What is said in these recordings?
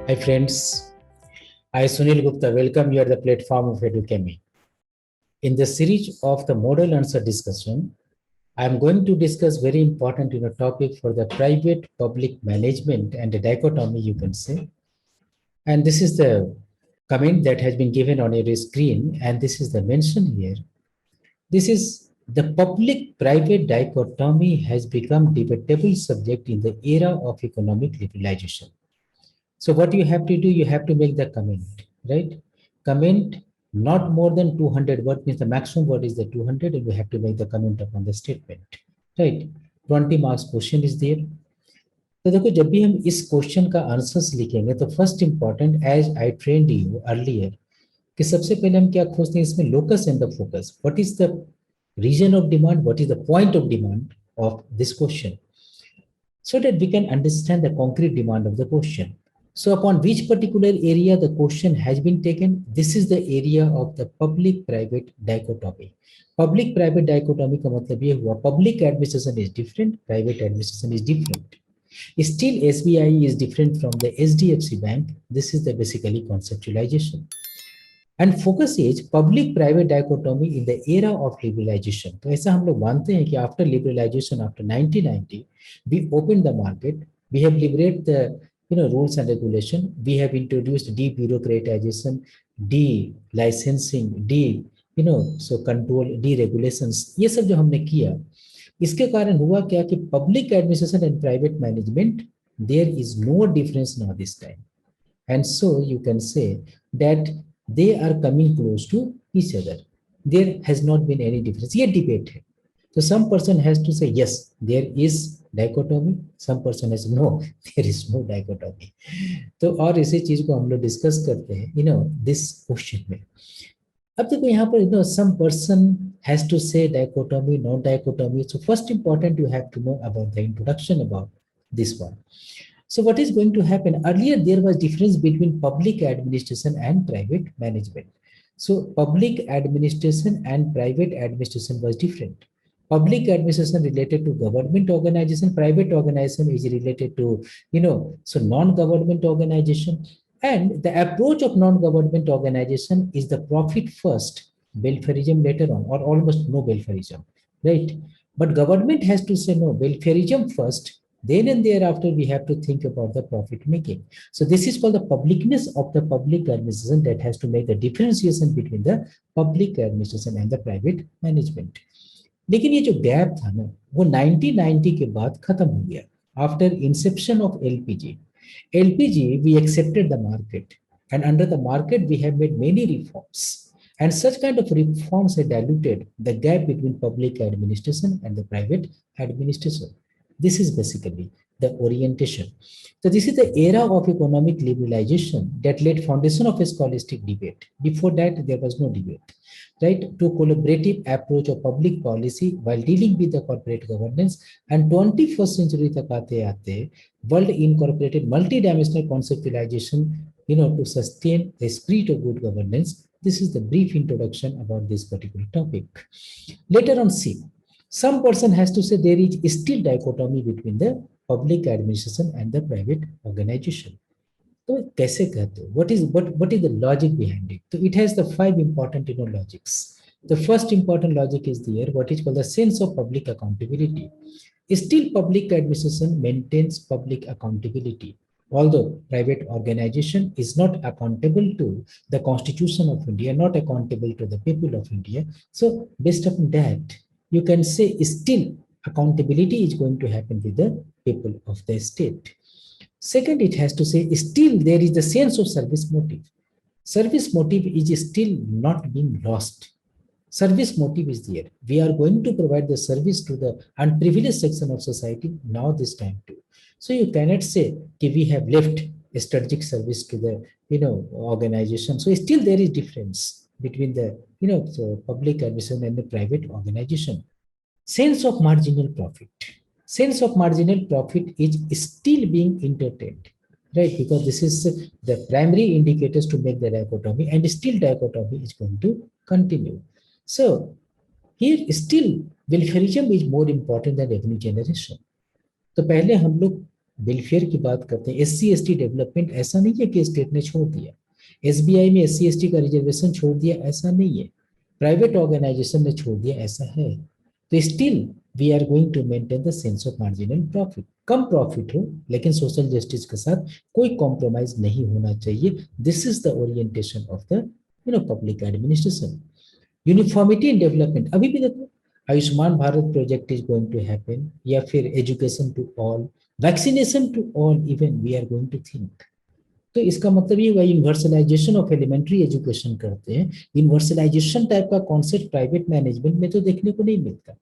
Hi friends, I Sunil Gupta welcome you at the platform of Edukemy. In the series of the model answer discussion, I am going to discuss very important topic for the private public management and the dichotomy, you can say. And this is the comment that has been given on your screen, and this is the mention here. This is the public-private dichotomy has become debatable subject in the era of economic liberalization. So what you have to do, you have to make the comment, right? Comment not more than 200 words, means the maximum word is the 200, and you have to make the comment upon the statement, right? 20 marks question is there. तो देखो जब भी हम इस question का answers लिखेंगे तो first important as I trained you earlier कि सबसे पहले हम क्या खोजते हैं इसमें locus and the focus what is the region of demand what is the point of demand of this question so that we can understand the concrete demand of the question. So upon which particular area the question has been taken, this is the area of the public-private dichotomy. Public-private dichotomy का मतलब ये हुआ public administration is different, private administration is different. Still SBI is different from the HDFC Bank. This is the basically conceptualization. And focus is public-private dichotomy in the era of liberalization. तो ऐसा हम लोग मानते हैं कि after liberalization, after 1990, we opened the market, we have liberated the rules and regulation, we have introduced debureaucratization, de-licensing, so control, deregulations. ये सब जो हमने किया, इसके कारण हुआ क्या कि public administration and private management, there is no difference now this time. And so you can say that they are coming close to each other. There has not been any difference. Yet debate hai. So some person has to say yes, there is dichotomy. Some person has no, there is no dichotomy. तो और इसी चीज को हम लोग discuss करते हैं, this question में. अब देखो यहाँ पर some person has to say dichotomy, no dichotomy. So first important you have to know about the introduction about this one. So what is going to happen? Earlier, there was difference between public administration and private management. So public administration and private administration was different. Public administration related to government organization, private organization is related to, so non-government organization. And the approach of non-government organization is the profit first, welfareism later on, or almost no welfareism, right? But government has to say no, welfareism first, then and thereafter, we have to think about the profit making. So this is called the publicness of the public administration that has to make the differentiation between the public administration and the private management. लेकिन ये जो gap था ना, वो 1990 के बाद खत्म हो गया. After inception of LPG, we accepted the market, and under the market, we have made many reforms. And such kind of reforms have diluted the gap between public administration and the private administration. This is basically the orientation. So this is the era of economic liberalization that laid foundation of a scholastic debate. Before that, there was no debate, right? To collaborative approach of public policy while dealing with the corporate governance. And 21st century tak aate world incorporated multidimensional conceptualization, to sustain the spirit of good governance. This is the brief introduction about this particular topic. Later on, see. Some person has to say there is still dichotomy between the public administration and the private organization. So, kaise kehte ho? What is the logic behind it? So, it has the 5 important logics. The first important logic is there, what is called the sense of public accountability. Still, public administration maintains public accountability. Although private organization is not accountable to the Constitution of India, not accountable to the people of India. So, based upon that, you can say still accountability is going to happen with the people of the state. Second, it has to say still there is the sense of service motive. Service motive is still not being lost. Service motive is there. We are going to provide the service to the unprivileged section of society now this time too. So you cannot say that we have left a strategic service to the organization. So still there is difference between the so public administration and the private organization. Sense of marginal profit. Sense of marginal profit is still being entertained, right? Because this is the primary indicators to make the dichotomy, and still dichotomy is going to continue. So here still welfareism is more important than revenue generation. तो पहले हम लोग welfare की बात करते हैं, SC ST development, ऐसा नहीं है कि स्टेट ने छोड़ दिया, एसबीआई में एससी एसटी का रिजर्वेशन छोड़ दिया, ऐसा नहीं है, प्राइवेट ऑर्गेनाइजेशन ने छोड़ दिया, ऐसा है। तो still we are going to maintain the sense of marginal profit, कम प्रॉफिट हो लेकिन सोशल जस्टिस के साथ कोई कॉम्प्रोमाइज नहीं होना चाहिए। This is the orientation of the public administration. Uniformity in development, अभी भी देखो Ayushman Bharat project is going to happen, या फिर education to all, vaccination to all, even we are going to think. तो इसका मतलब ये हुआ यूनिवर्सलाइजेशन ऑफ एलिमेंट्री एजुकेशन करते हैं, यूनिवर्सलाइजेशन टाइप का कॉन्सेप्ट प्राइवेट मैनेजमेंट में तो देखने को नहीं मिलता।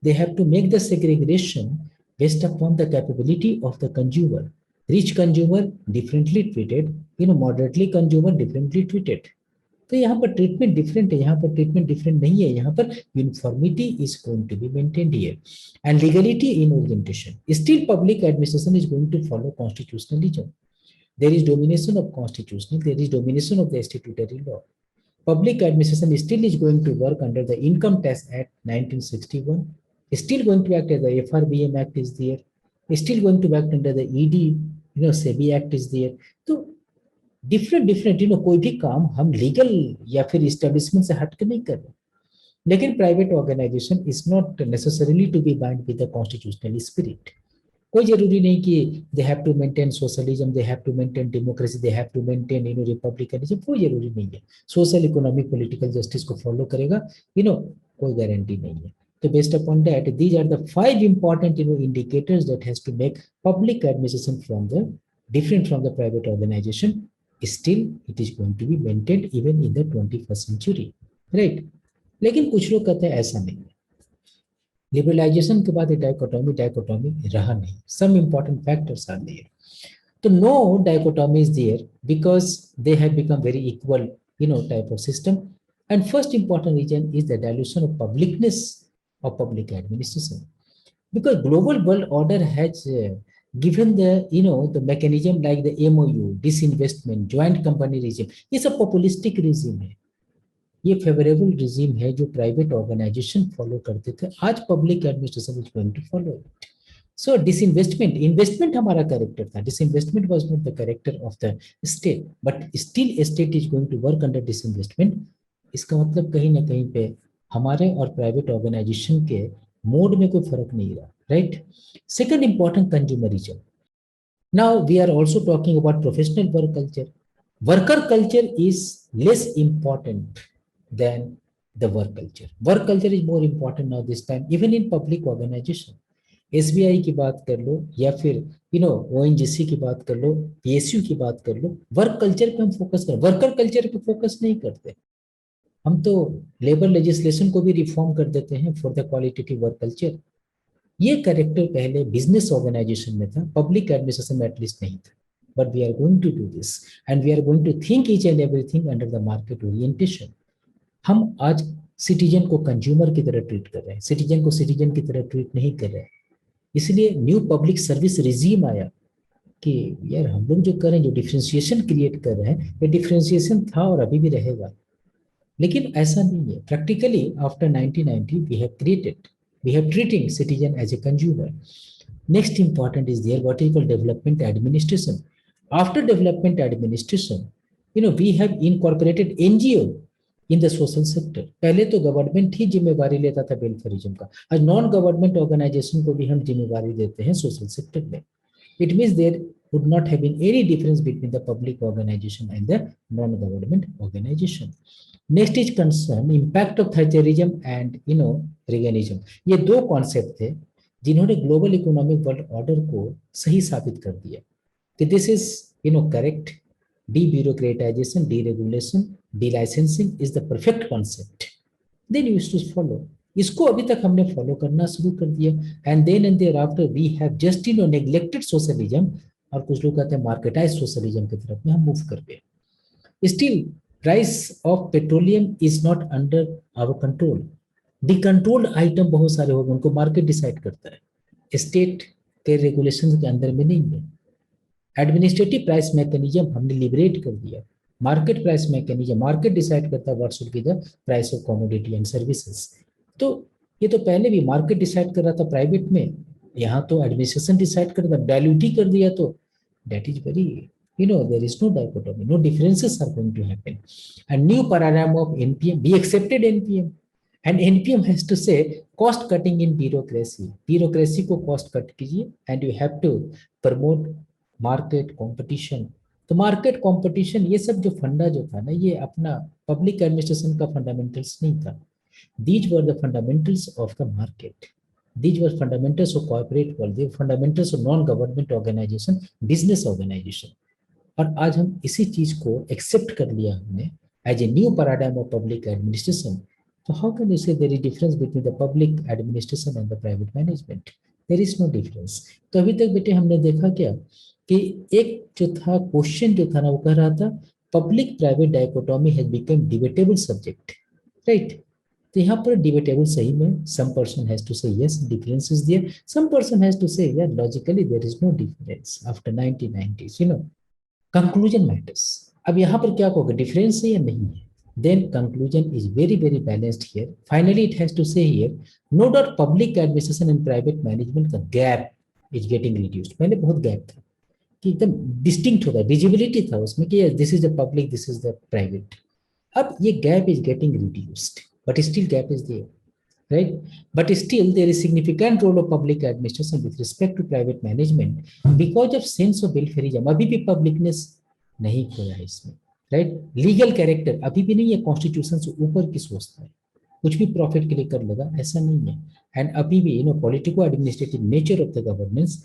They have to make the segregation based upon the capability of the consumer, rich consumer differently treated, moderately consumer differently treated. तो यहाँ पर ट्रीटमेंट डिफरेंट है, यहाँ पर ट्रीटमेंट डिफरेंट नहीं है, यहाँ पर uniformity is going to be maintained here and legality in orientation. Still public administration is going to follow constitutionalism, there is domination of constitutional, there is domination of the statutory law. Public administration still is going to work under the Income Tax Act 1961, still going to act as the FRBM Act is there, still going to act under the ED, SEBI Act is there. तो different कोई भी काम हम legal या फिर establishment से हट के नहीं कर रहे, लेकिन private organisation is not necessarily to be bind with the constitutional spirit. कोई जरूरी नहीं कि they have to maintain socialism, they have to maintain democracy, they have to maintain republicanism, कोई जरूरी नहीं है। सोशल इकोनॉमिक पॉलिटिकल जस्टिस को follow करेगा, कोई गारंटी नहीं है। तो based upon that these are the 5 important indicators that has to make public administration from the different from the private organisation, still it is going to be maintained even in the 21st century, right. लेकिन कुछ लोग कहते हैं ऐसा नहीं है, liberalisation के बाद डाइकोटोमी रहा नहीं, some important factors are there. तो no dichotomy is there because they have become very equal type of system, and first important reason is the dilution of publicness of public administration, because global world order has given the mechanism like the MOU, disinvestment, joint company regime, ये सब पॉपुलिस्टिक regime है, ये favourable regime है जो private organisation follow करते थे, आज public administration is going to follow it. So disinvestment, investment हमारा कैरेक्टर था, disinvestment was not the character of the state, but still state is going to work under disinvestment. इसका मतलब कहीं ना कहीं पे हमारे और प्राइवेट ऑर्गेनाइजेशन के मोड में कोई फर्क नहीं रहा, right. Second important, consumerism. Now we are also talking about professional work culture. Worker culture is less important than the work culture. Work culture is more important now this time, even in public organization. SBI की बात कर लो या फिर ONGC की बात कर लो, PSU की बात कर लो, वर्क कल्चर पे हम फोकस करें, वर्कर कल्चर पे फोकस नहीं करते। हम तो लेबर लेजिस्लेशन को भी रिफॉर्म कर देते हैं for the qualitative work culture. ये कैरेक्टर पहले बिजनेस ऑर्गेनाइजेशन में था, पब्लिक एडमिनिस्ट्रेशन में एटलीस्ट नहीं था, but we are going to do this and we are going to think each and everything under the market orientation. हम आज citizen को कंज्यूमर की तरह ट्रीट कर रहे हैं, सिटीजन को सिटीजन की तरह ट्रीट नहीं कर रहे हैं। इसलिए न्यू पब्लिक सर्विस रिजीम आया कि यार हम लोग जो कर रहे हैं, जो डिफरेंशिएशन क्रिएट कर रहे हैं, ये डिफरेंशिएशन था और अभी भी रहेगा, लेकिन ऐसा नहीं है। Practically after 1990 we have treating citizen as a consumer. Next important is there what is called development administration. After development administration we have incorporated NGO in the social sector. पहले तो गवर्नमेंट ही जिम्मेवारी लेता था वेलफेयरिज्म का, आज non government organisation को भी हम जिम्मेवारी देते हैं सोशल सेक्टर में। It means there would not have been any difference between the public organisation and the non government organisation. Next is concern impact of Thatcherism and Reaganism. ये दो concept थे जिन्होंने ग्लोबल इकोनॉमिक वर्ल्ड ऑर्डर को सही साबित कर दिया कि this is correct, debureaucratization, deregulation, delicensing is the perfect concept. Then you used to follow. इसको अभी तक हमने फॉलो करना शुरू कर दिया, and then and there after we have just neglected socialism, और कुछ लोग कहते हैं मार्केटाइज सोशलिज्म की तरफ में हम मूव कर गए। Still price of petroleum is not under our control. Decontrolled item बहुत सारे हो गए, उनको मार्केट डिसाइड करता है, स्टेट के रेगुलेशन के अंदर में नहीं है। एडमिनिस्ट्रेटिव प्राइस मैकेनिज्म हमने लिबरेट कर दिया, market price mechanism, market decide करता है what should be the price of commodity and services. तो ये तो पहले भी मार्केट डिसाइड कर रहा था प्राइवेट में, यहाँ तो एडमिनिस्ट्रेशन डिसाइड कर दिया, डायल्यूट कर दिया, तो that is very, there is no dichotomy, no differences are going to happen. A new paradigm of NPM, we accepted NPM, and NPM has to say cost cutting in bureaucracy को cost cut कीजिए, and you have to promote market competition. तो market competition, ये सब जो फंडा जो था ना, ये अपना पब्लिक एडमिनिस्ट्रेशन का फंडामेंटल्स नहीं था. These were the fundamentals of the market. These were fundamentals of corporate world. They were fundamentals of non-government organization, business organization. और आज हम इसी चीज को एक्सेप्ट कर लिया हमने as a new paradigm of public administration. तो how can you say there is difference between the public administration and the private management? There is no difference. तो अभी तक बेटे हमने देखा क्या कि एक जो था क्वेश्चन जो था ना, वो कह रहा था public private dichotomy has become debatable subject, right? तो यहाँ पर डिबेटेबल सही में, some person has to say yes difference is there, some person has to say यार logically there is no difference after 1990s, conclusion matters. अब यहाँ पर क्या कहोगे, डिफरेंस है या नहीं है? Then conclusion is very very balanced here. Finally it has to say here, no doubt public administration and private management का गैप इज गेटिंग रिड्यूस्ड. पहले बहुत गैप था कि एकदम डिस्टिंक्ट होता, विजिबिलिटी था उसमें कि this is the public, this is the private. अब ये gap is getting reduced, but still gap is there, right? But still there is significant role of public administration with respect to private management because of sense of welfareism. अभी भी publicness नहीं खोया है इसमें, right? Legal character अभी भी नहीं है, constitution से ऊपर की सोचता है, कुछ भी profit के लिए कर लगा, ऐसा नहीं है. And अभी भी politico administrative nature of the governance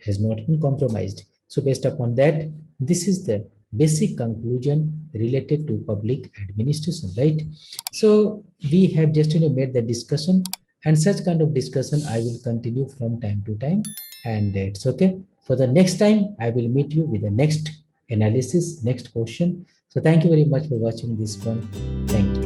has not been compromised. So based upon that, this is the basic conclusion related to public administration, right? So we have just made the discussion, and such kind of discussion I will continue from time to time, and it's okay. For the next time I will meet you with the next analysis, next question. So thank you very much for watching this one. Thank you.